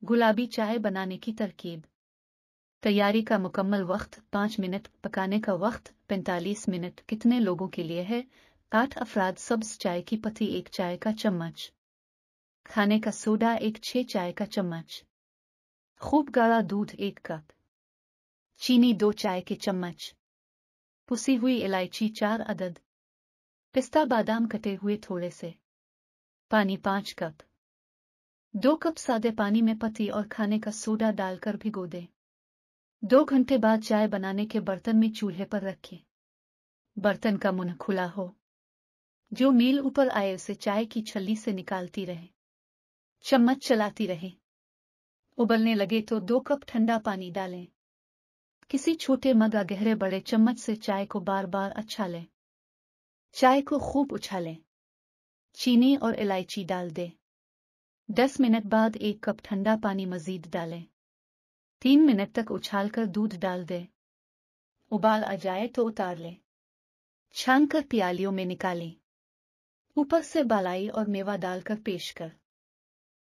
गुलाबी चाय बनाने की तरकीब। तैयारी का मुकम्मल वक्त 5 मिनट, पकाने का वक्त 45 मिनट। कितने लोगों के लिए है? 8 अफराद। सब्ज चाय की पत्ती 1 चाय का चम्मच, खाने का सोडा 1 चाय का चम्मच, खूब गाढ़ा दूध 1 कप, चीनी 2 चाय के चम्मच, पुसी हुई इलायची 4 अदद, पिस्ता बादाम कटे हुए थोड़े से, पानी 5 कप। 2 कप सादे पानी में पत्ती और खाने का सोडा डालकर भिगो दें। 2 घंटे बाद चाय बनाने के बर्तन में चूल्हे पर रखें। बर्तन का मुंह खुला हो, जो मील ऊपर आए उसे चाय की छल्ली से निकालती रहे, चम्मच चलाती रहे। उबलने लगे तो 2 कप ठंडा पानी डालें। किसी छोटे मग या गहरे बड़े चम्मच से चाय को बार बार उछालें। चाय को खूब उछालें। चीनी और इलायची डाल दें। 10 मिनट बाद 1 कप ठंडा पानी मजीद डालें। 3 मिनट तक उछालकर दूध डाल दें। उबाल आ जाए तो उतार लें। छानकर प्यालियों में निकालें। ऊपर से बालाई और मेवा डालकर पेश कर।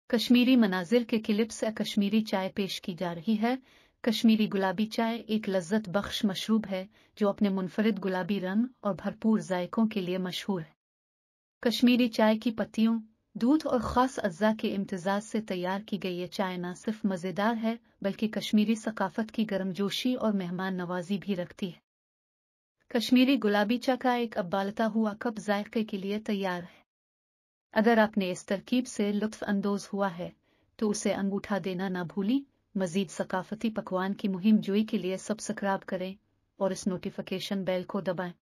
कश्मीरी मनाजिर के क्लिप से कश्मीरी चाय पेश की जा रही है। कश्मीरी गुलाबी चाय एक लज्जत बख्श मशरूब है जो अपने मुनफरिद गुलाबी रंग और भरपूर जायकों के लिए मशहूर है। कश्मीरी चाय की पत्तियों, दूध और ख़ास अज्जा के इम्तिजाज से तैयार की गई ये चाय न सिर्फ मज़ेदार है बल्कि कश्मीरी सकाफत की गर्मजोशी और मेहमान नवाजी भी रखती है। कश्मीरी गुलाबी चाय का एक उबालता हुआ कप जायके के लिए तैयार है। अगर आपने इस तरकीब से लुत्फ़ अंदोज़ हुआ है तो उसे अंगूठा देना ना भूलें। मज़ीद सकाफती पकवान की मुहिम जोई के लिए सब्सक्राइब करें और इस नोटिफिकेशन बेल को दबाएं।